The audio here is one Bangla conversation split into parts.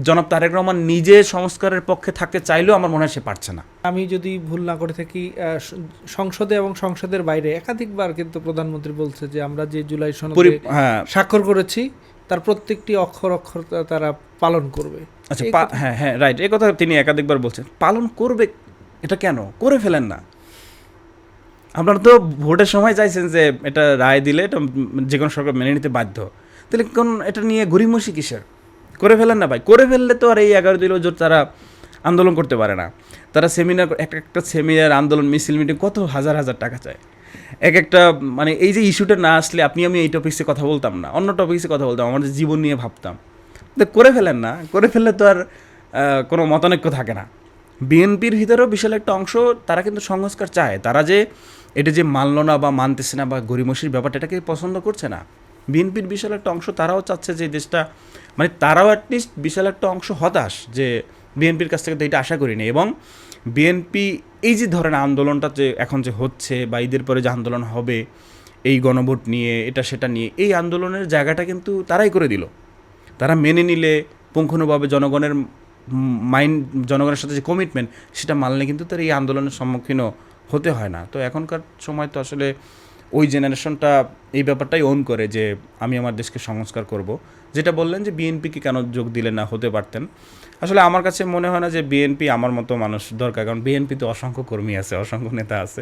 জনাব তারেক রহমান নিজে সংস্কারের পক্ষে থাকতে চাইলেও আমার মনে হয় সে পারছে না। আমি যদি ভুল না করে থাকি, সংসদে এবং সংসদের বাইরে একাধিকবার কিন্তু প্রধানমন্ত্রী বলছে যে আমরা যে জুলাই সনদে হ্যাঁ স্বাক্ষর করেছি তার প্রত্যেকটি অক্ষর অক্ষর তারা পালন করবে। আচ্ছা, হ্যাঁ হ্যাঁ রাইট, এই কথা তিনি একাধিকবার বলছেন। পালন করবে, এটা কেন করে ফেলেন না? আপনারা তো ভোটের সময় চাইছেন যে এটা রায় দিলে এটা যে কোনো সরকার মেনে নিতে বাধ্য, তাহলে কোন এটা নিয়ে গড়িমসি কিসের? করে ফেলেন না ভাই। করে ফেললে তো আর এই 11 জোট তারা আন্দোলন করতে পারে না। তারা সেমিনার, একটা সেমিনার, আন্দোলন, মিছিল, মিটিং কত হাজার হাজার টাকা চায় এক একটা। মানে এই যে ইস্যুটা না আসলে আমি এই টপিক্সে কথা বলতাম না, অন্য টপিক্সে কথা বলতাম, আমাদের জীবন নিয়ে ভাবতাম। তো করে ফেলেন না, করে ফেললে তো আর কোনো মতানৈক্য থাকে না। বিএনপির ভিতরেও বিশাল একটা অংশ তারা কিন্তু সংস্কার চায়। তারা যে এটা যে মানল না বা মানতেছে না বা গরিমসির ব্যাপারটা এটাকে পছন্দ করছে না। বিএনপির বিশাল একটা অংশ তারাও চাচ্ছে যে দেশটা, মানে তারাও অ্যাটলিস্ট বিশাল একটা অংশ হতাশ যে বিএনপির কাছ থেকে তো এটা আশা করিনি। এবং বিএনপি এই যে ধরেন আন্দোলনটা যে এখন যে হচ্ছে বা ঈদের পরে যে আন্দোলন হবে এই গণভোট নিয়ে, এটা সেটা নিয়ে, এই আন্দোলনের জায়গাটা কিন্তু তারাই করে দিল। তারা মেনে নিলে পুঙ্খানুভাবে জনগণের মাইন্ড, জনগণের সাথে যে কমিটমেন্ট সেটা মানলে কিন্তু তার এই আন্দোলনের সম্মুখীনও হতে হয় না। তো এখনকার সময় তো আসলে ওই জেনারেশনটা এই ব্যাপারটাই ওন করে যে আমি আমার দেশকে সংস্কার করব। যেটা বললেন যে বিএনপিকে কেন যোগ দিলেন না, হতে পারতেন। আসলে আমার কাছে মনে হয় না যে বিএনপি আমার মতো মানুষ দরকার, কারণ বিএনপিতে অসংখ্য কর্মী আছে, অসংখ্য নেতা আছে।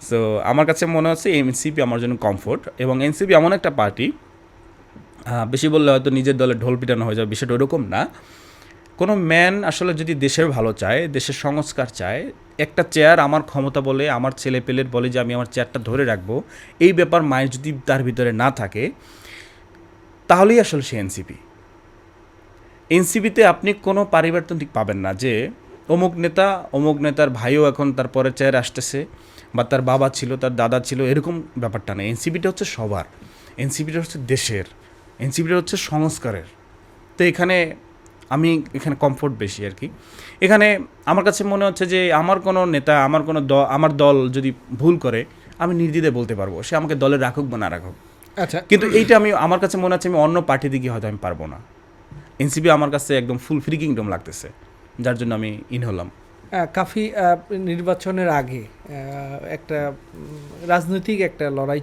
সো আমার কাছে মনে হচ্ছে এনসিপি আমার জন্য কমফোর্ট। এবং এনসিপি এমন একটা পার্টি, বেশি বললে হয়তো নিজের দলে ঢোল পিটানো হয়ে যাবে, বিষয়টা ওরকম না। কোনো ম্যান আসলে যদি দেশের ভালো চায়, দেশের সংস্কার চায়, একটা চেয়ার আমার ক্ষমতা বলে, আমার ছেলে পেলের বলে যে আমি আমার চেয়ারটা ধরে রাখবো, এই ব্যাপার মায়ের যদি তার ভিতরে না থাকে, তাহলেই আসলে সে এনসিপি। এনসিপিতে আপনি কোনো পরিবর্তন পাবেন না যে অমুক নেতার ভাইও এখন তার পরের চেয়ারে আসতেছে, বা তার বাবা ছিল, তার দাদা ছিল, এরকম ব্যাপারটা নেই। এনসিপিটা হচ্ছে সবার, এনসিপিটা হচ্ছে দেশের, এনসিপিটা হচ্ছে সংস্কারের। তো আমি এখানে কমফোর্ট বেশি আর কি। এখানে আমার কাছে মনে হচ্ছে যে আমার কোনো নেতা, আমার দল যদি ভুল করে, আমি নির্দ্বিধায় বলতে পারবো, সে আমাকে দলে রাখুক বা না রাখুক। আচ্ছা, কিন্তু এইটা আমার কাছে মনে হচ্ছে আমি অন্য পার্টিতে গিয়ে হয়তো আমি পারবো না। এনসিপি আমার কাছে একদম ফুল ফ্রি কিংডম লাগতেছে, যার জন্য আমি ইন হলাম। কাফি, নির্বাচনের আগে একটা রাজনৈতিক একটা লড়াই